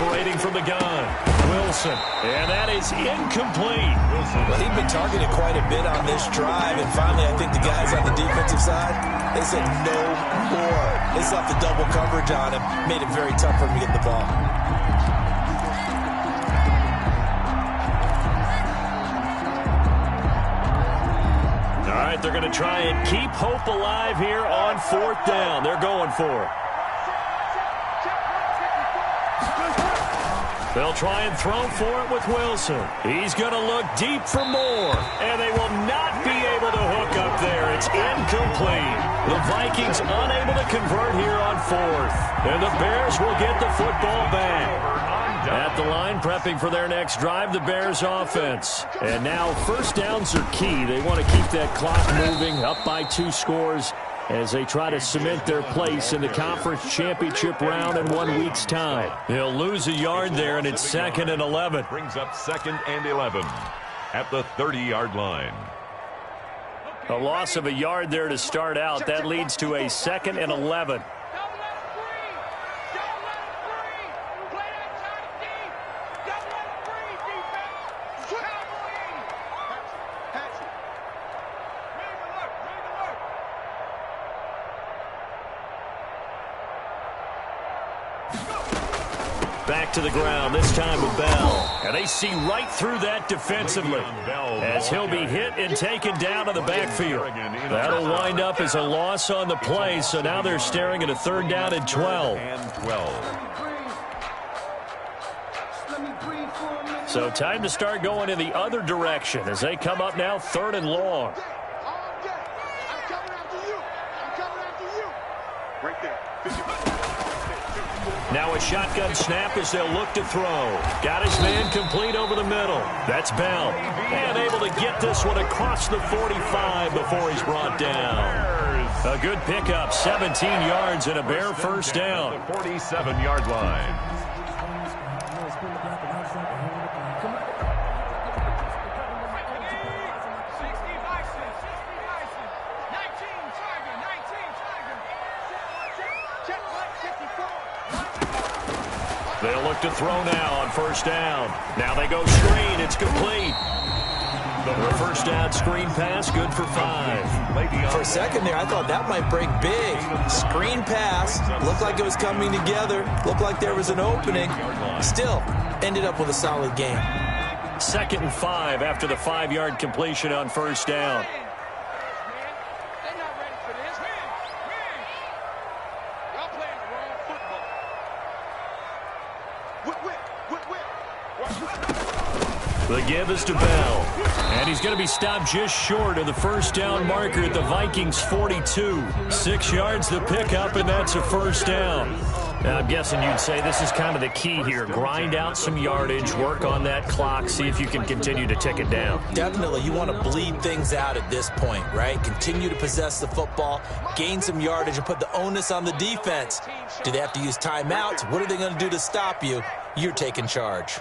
[SPEAKER 1] Operating from the gun, Wilson, and that is incomplete.
[SPEAKER 3] Well, he'd been targeted quite a bit on this drive, and finally I think the guys on the defensive side, they said no more. They slapped the double coverage on him, made it very tough for him to get the ball.
[SPEAKER 1] All right, they're going to try and keep hope alive here on 4th down. They're going for it. They'll try and throw for it with Wilson. He's going to look deep for Moore. And they will not be able to hook up there. It's incomplete. The Vikings unable to convert here on 4th. And the Bears will get the football back. At the line, prepping for their next drive, the Bears offense. And now first downs are key. They want to keep that clock moving, up by 2 scores. As they try to cement their place in the conference championship round in 1 week's time. They'll lose a yard there, and it's 2nd and 11.
[SPEAKER 2] Brings up 2nd and 11 at the 30-yard line.
[SPEAKER 1] A loss of a yard there to start out. That leads to a 2nd and 11. Back to the ground, this time with Bell. And they see right through that defensively as he'll be hit and taken down to the backfield. That'll wind up as a loss on the play, so now they're staring at a 3rd down and 12. So time to start going in the other direction as they come up now 3rd and long.
[SPEAKER 5] Right there.
[SPEAKER 1] Now a shotgun snap as they'll look to throw. Got his man complete over the middle. That's Bell. And able to get this one across the 45 before he's brought down. A good pickup, 17 yards and a Bear first down.
[SPEAKER 2] 47-yard line.
[SPEAKER 1] They'll look to throw now on first down. Now they go screen. It's complete. The first down screen pass, good for 5.
[SPEAKER 3] For a second there, I thought that might break big. Screen pass, looked like it was coming together, looked like there was an opening. Still, ended up with a solid game.
[SPEAKER 1] 2nd and 5 after the 5-yard completion on first down. The give is to Bell. And he's going to be stopped just short of the first down marker at the Vikings 42. 6 yards the pickup, and that's a first down. Now, I'm guessing you'd say this is kind of the key here. Grind out some yardage, work on that clock, see if you can continue to tick it down.
[SPEAKER 3] Definitely. You want to bleed things out at this point, right? Continue to possess the football, gain some yardage, and put the onus on the defense. Do they have to use timeouts? What are they going to do to stop you? You're taking charge.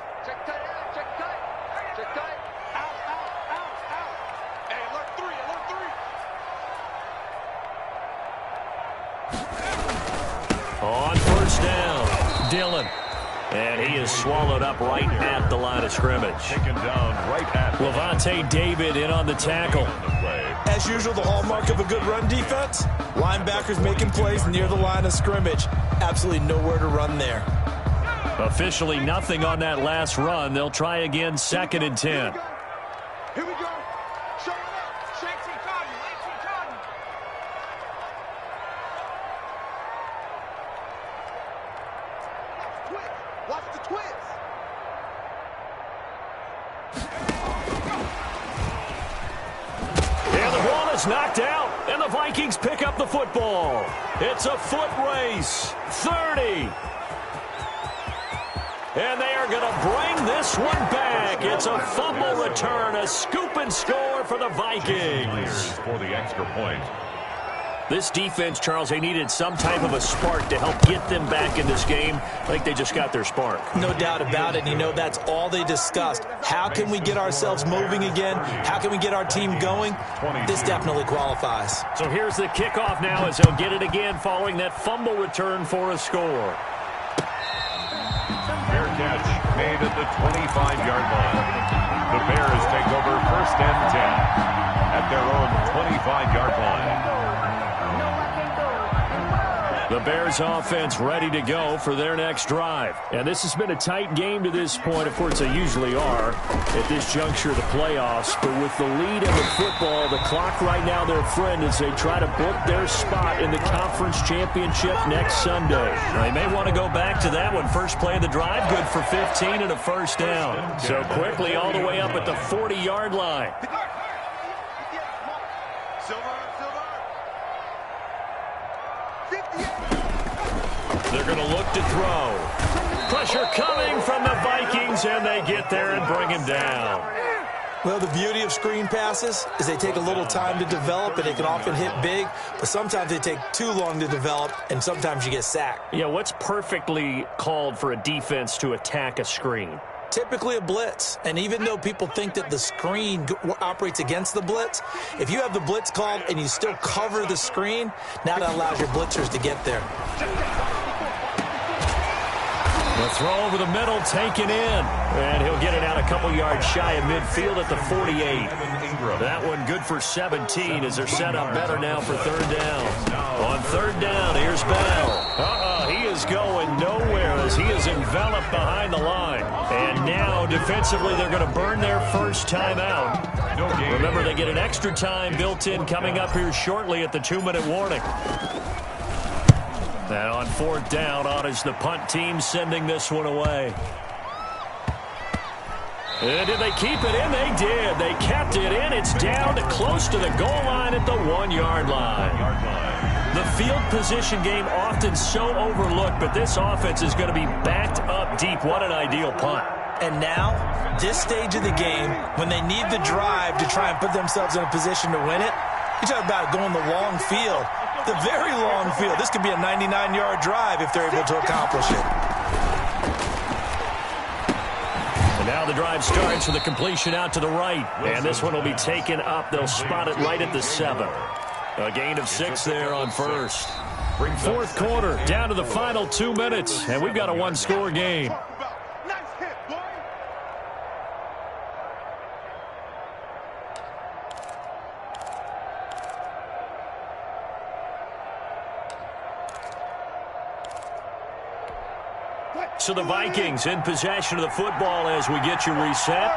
[SPEAKER 1] On first down, Dillon. And he is swallowed up right at the line of scrimmage.
[SPEAKER 2] Taken down right at
[SPEAKER 1] Levante David in on the tackle.
[SPEAKER 3] As usual, the hallmark of a good run defense, linebackers making plays near the line of scrimmage. Absolutely nowhere to run there.
[SPEAKER 1] Officially nothing on that last run. They'll try again, 2nd and 10.
[SPEAKER 5] Here we go. Show it up. Shanksy Cotton. Watch the twist.
[SPEAKER 1] And the ball is knocked out, and the Vikings pick up the football. It's a foot race. 30. And they are going to bring this one back. It's a fumble return, a scoop and score for the Vikings.
[SPEAKER 2] For the extra point.
[SPEAKER 1] This defense, Charles, they needed some type of a spark to help get them back in this game. I think they just got their spark.
[SPEAKER 3] No doubt about it. You know, that's all they discussed. How can we get ourselves moving again? How can we get our team going? This definitely qualifies.
[SPEAKER 1] So here's the kickoff now as they'll get it again following that fumble return for a score.
[SPEAKER 2] Fair catch made at the 25-yard line. The Bears take over 1st and 10 at their own 25-yard line.
[SPEAKER 1] The Bears offense ready to go for their next drive. And this has been a tight game to this point. Of course, they usually are at this juncture of the playoffs. But with the lead in the football, the clock right now their friend as they try to book their spot in the conference championship next Sunday. Now, they may want to go back to that one. First play of the drive, good for 15 and a first down. So quickly all the way up at the 40-yard line. They're going to look to throw. Pressure coming from the Vikings, and they get there and bring him down.
[SPEAKER 3] Well, the beauty of screen passes is they take a little time to develop, and they can often hit big, but sometimes they take too long to develop, and sometimes you get sacked.
[SPEAKER 1] Yeah, what's perfectly called for a defense to attack a screen?
[SPEAKER 3] Typically a blitz, and even though people think that the screen operates against the blitz, if you have the blitz called and you still cover the screen, now that allows your blitzers to get there.
[SPEAKER 1] The throw over the middle taken in, and he'll get it out a couple yards shy of midfield at the 48. That one good for 17 as they're set up better now for 3rd down. On 3rd down, here's Bell. He is going nowhere as he is enveloped behind the line. And now, defensively, they're going to burn their first timeout. Remember, they get an extra time built in coming up here shortly at the 2-minute warning. Now on 4th down, on is the punt team sending this one away. And did they keep it in? They did. They kept it in. It's down to close to the goal line at the 1-yard line. The field position game often so overlooked, but this offense is going to be backed up deep. What an ideal punt.
[SPEAKER 3] And now, this stage of the game, when they need the drive to try and put themselves in a position to win it, you talk about going the long field, the very long field. This could be a 99-yard drive if they're able to accomplish it.
[SPEAKER 1] And now the drive starts with a completion out to the right. And this one will be taken up. They'll spot it right at the 7. A gain of 6 there on first. Fourth quarter, down to the final 2 minutes. And we've got a one-score game. So the Vikings in possession of the football as we get you reset.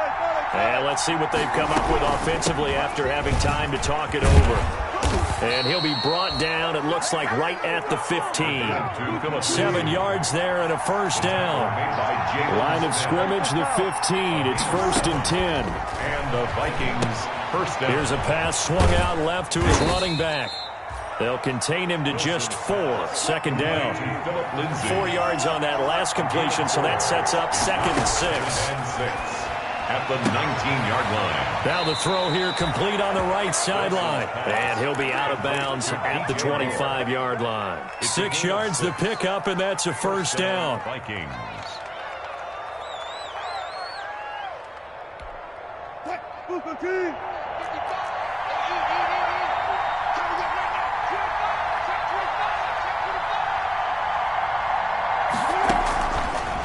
[SPEAKER 1] And let's see what they've come up with offensively after having time to talk it over. And he'll be brought down, it looks like, right at the 15. 7 yards there and a first down. Line of scrimmage, the 15. It's 1st and 10.
[SPEAKER 2] And the Vikings first down.
[SPEAKER 1] Here's a pass swung out left to his running back. They'll contain him to just 4. 2nd down. 4 yards on that last completion, so that sets up 2nd and 6.
[SPEAKER 2] At the 19-yard line.
[SPEAKER 1] Now the throw here complete on the right sideline. And he'll be out of bounds at the 25-yard line. 6 yards the pickup, and that's a first down.
[SPEAKER 2] Vikings.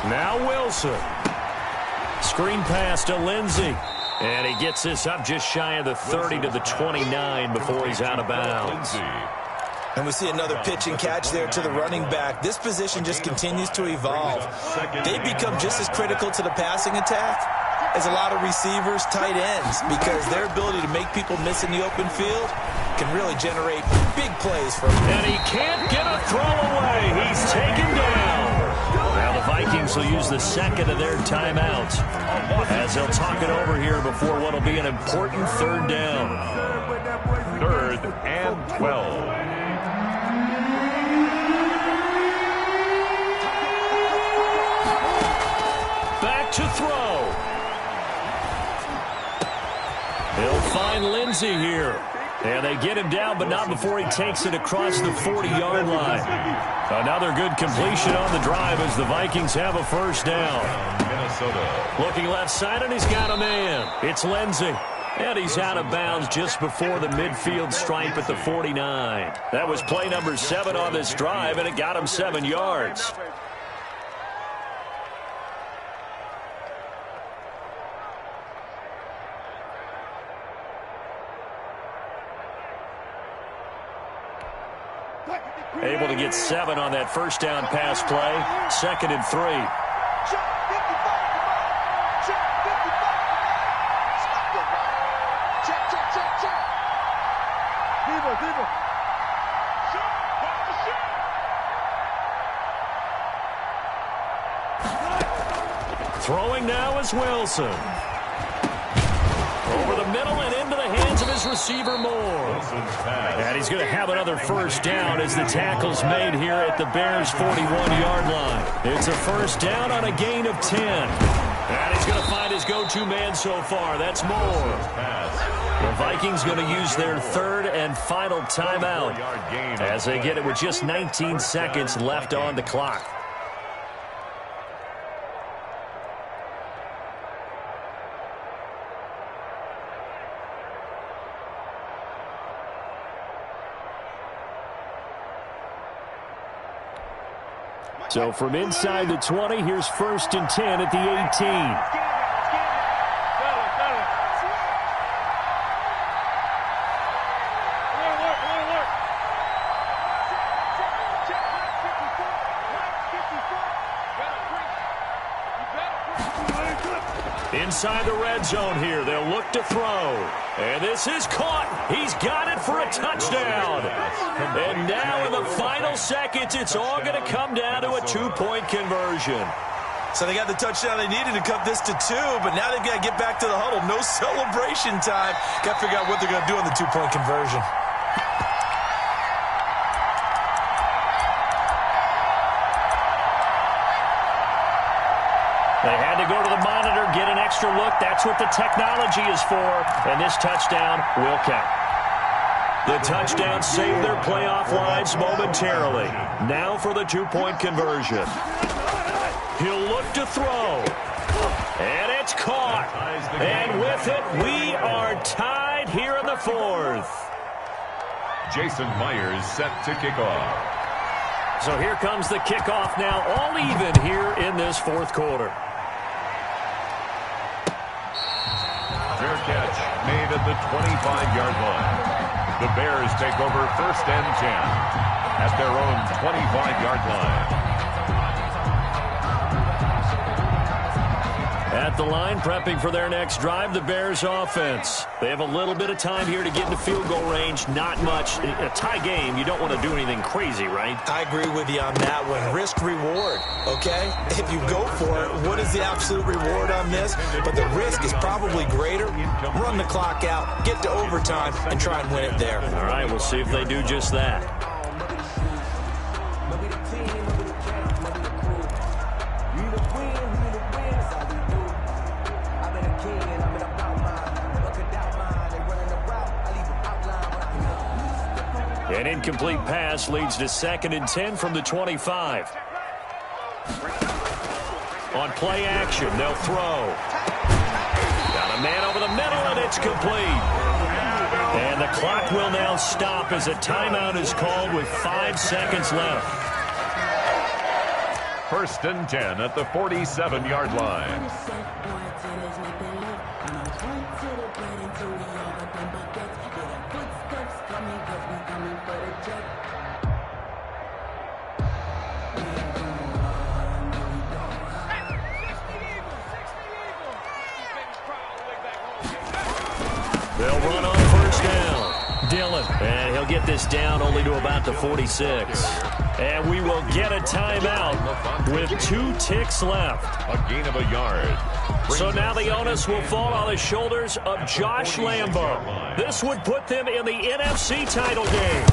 [SPEAKER 1] Now Wilson. Screen pass to Lindsey. And he gets this up just shy of the 30 to the 29 before he's out of bounds.
[SPEAKER 3] And we see another pitch and catch there to the running back. This position just continues to evolve. They become just as critical to the passing attack as a lot of receivers, tight ends, because their ability to make people miss in the open field can really generate big plays for them.
[SPEAKER 1] And he can't get a throw away. He's taken down. Now the Vikings will use the second of their timeouts as they'll talk it over here before what will be an important 3rd down.
[SPEAKER 2] 3rd and 12.
[SPEAKER 1] Back to throw. They'll find Lindsey here. And they get him down, but not before he takes it across the 40-yard line. Another good completion on the drive as the Vikings have a first down.
[SPEAKER 2] Minnesota.
[SPEAKER 1] Looking left side, and he's got a man. It's Lindsey. And he's out of bounds just before the midfield stripe at the 49. That was play number 7 on this drive, and it got him 7 yards. Able to get 7 on that first down pass play. 2nd and 3. Throwing now is Wilson. Over the middle and into the hands of his receiver Moore. And he's going to have another first down as the tackle's made here at the Bears' 41-yard line. It's a first down on a gain of 10. And he's going to find his go-to man so far. That's Moore. The Vikings going to use their 3rd and final timeout as they get it with just 19 seconds left on the clock. So from inside the 20, here's 1st and 10 at the 18. Inside the red zone here, they'll look to throw. And this is caught. He's got it for a touchdown. And now in the final seconds, it's all going to come down to a 2-point conversion.
[SPEAKER 3] So they got the touchdown they needed to cut this to 2, but now they've got to get back to the huddle. No celebration time. Got to figure out what they're going to do on the 2-point conversion.
[SPEAKER 1] They had to go to the monitor, get an extra look. That's what the technology is for, and this touchdown will count. The touchdown saved their playoff lives momentarily. Now for the two-point conversion. He'll look to throw. And it's caught. And with it, we are tied here in the fourth.
[SPEAKER 2] Jason Myers set to kick off.
[SPEAKER 1] So here comes the kickoff now, all even here in this fourth quarter.
[SPEAKER 2] Fair catch made at the 25-yard line. The Bears take over 1st and 10 at their own 25-yard line.
[SPEAKER 1] At the line, prepping for their next drive, the Bears offense. They have a little bit of time here to get into field goal range. Not much. A tie game, you don't want to do anything crazy, right?
[SPEAKER 3] I agree with you on that one. Risk-reward, okay? If you go for it, what is the absolute reward on this? But the risk is probably greater. Run the clock out, get to overtime, and try and win it there.
[SPEAKER 1] All right, we'll see if they do just that. An incomplete pass leads to 2nd and 10 from the 25. On play action, they'll throw. Got a man over the middle, and it's complete. And the clock will now stop as a timeout is called with 5 seconds left.
[SPEAKER 2] 1st and 10 at the 47-yard line.
[SPEAKER 1] They'll run on 1st down. Dillon, and he'll get this down only to about the 46. And we will get a timeout with 2 ticks left.
[SPEAKER 2] A gain of a yard.
[SPEAKER 1] So now the onus will fall on the shoulders of Josh Lambo. This would put them in the NFC title game.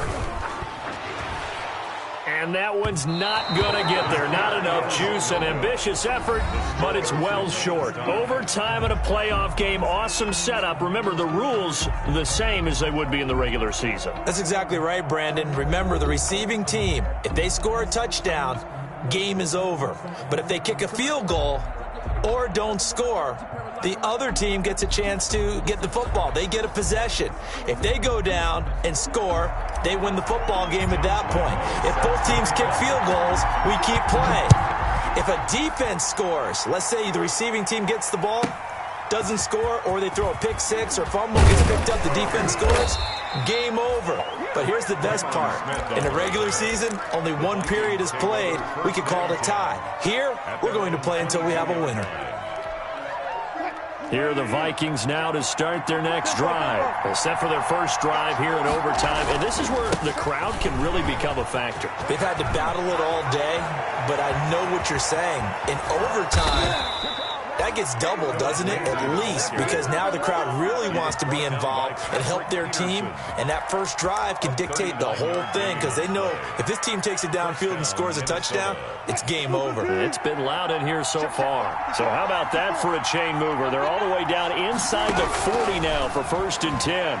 [SPEAKER 1] And that one's not going to get there. Not enough juice. An ambitious effort, but it's well short. Overtime in a playoff game. Awesome setup. Remember, the rules the same as they would be in the regular season.
[SPEAKER 3] That's exactly right, Brandon. Remember, the receiving team, if they score a touchdown, game is over. But if they kick a field goal or don't score, the other team gets a chance to get the football. They get a possession. If they go down and score, they win the football game at that point. If both teams kick field goals, we keep playing. If a defense scores, let's say the receiving team gets the ball, doesn't score, or they throw a pick six or fumble gets picked up, the defense scores, game over. But here's the best part. In the regular season, only one period is played. We could call it a tie. Here, we're going to play until we have a winner.
[SPEAKER 1] Here are the Vikings now to start their next drive. They're set for their first drive here in overtime, and this is where the crowd can really become a factor.
[SPEAKER 3] They've had to battle it all day, but I know what you're saying. In overtime, that gets doubled, doesn't it? At least, because now the crowd really wants to be involved and help their team, and that first drive can dictate the whole thing, because they know if this team takes it downfield and scores a touchdown, it's game over.
[SPEAKER 1] It's been loud in here so far. So how about that for a chain mover? They're all the way down inside the 40 now for 1st and 10.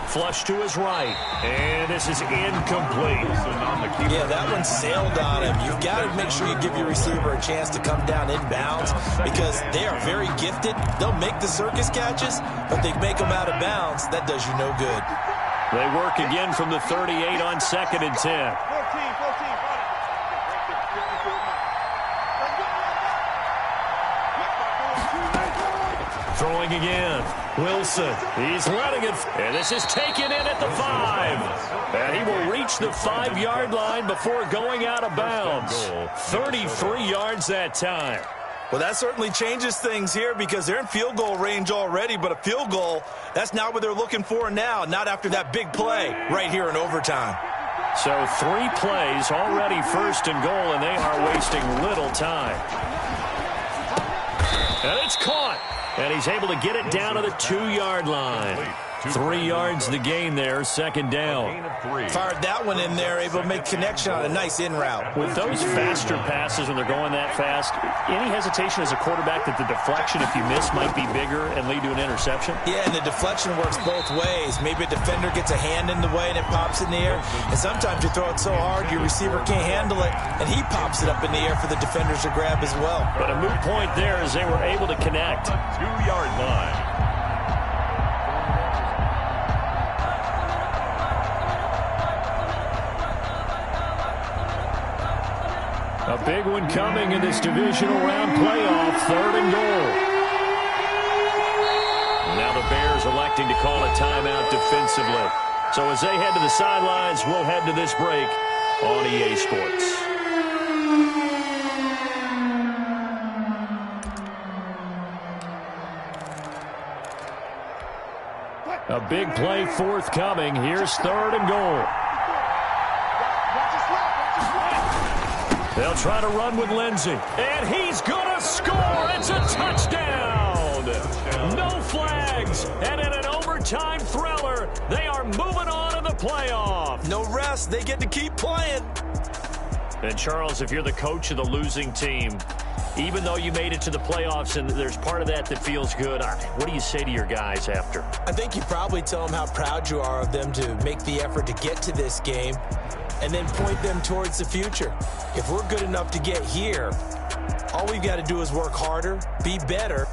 [SPEAKER 1] Flush to his right, and this is incomplete.
[SPEAKER 3] Yeah, that one sailed on him. You've got to make sure you give your receiver a chance to come down inbounds because they are very gifted. They'll make the circus catches, but they make them out of bounds. That does you no good.
[SPEAKER 1] They work again from the 38 on 2nd and 10. Throwing again. Wilson. He's letting it. And this is taken in at the 5. And he will reach the 5-yard line before going out of bounds. 33 yards that time.
[SPEAKER 3] Well, that certainly changes things here because they're in field goal range already, but a field goal, that's not what they're looking for now, not after that big play right here in overtime.
[SPEAKER 1] So 3 plays already 1st and goal, and they are wasting little time. And it's caught. And he's able to get it down to the 2-yard line. 3 yards the gain there, second down.
[SPEAKER 3] Fired that one in there, able to make connection on a nice in route.
[SPEAKER 1] With those faster passes when they're going that fast, any hesitation as a quarterback that the deflection, if you miss, might be bigger and lead to an interception?
[SPEAKER 3] Yeah, and the deflection works both ways. Maybe a defender gets a hand in the way and it pops in the air. And sometimes you throw it so hard your receiver can't handle it, and he pops it up in the air for the defenders to grab as well.
[SPEAKER 1] But a moot point there as they were able to connect.
[SPEAKER 2] 2-yard line.
[SPEAKER 1] A big one coming in this divisional round playoff, 3rd and goal. Now the Bears electing to call a timeout defensively. So as they head to the sidelines, we'll head to this break on EA Sports. A big play forthcoming. Here's 3rd and goal. They'll try to run with Lindsey. And he's going to score. It's a touchdown. No flags. And in an overtime thriller, they are moving on in the playoff.
[SPEAKER 3] No rest. They get to keep playing.
[SPEAKER 1] And, Charles, if you're the coach of the losing team, even though you made it to the playoffs and there's part of that feels good, what do you say to your guys after?
[SPEAKER 3] I think you probably tell them how proud you are of them to make the effort to get to this game and then point them towards the future. If we're good enough to get here, all we've got to do is work harder, be better,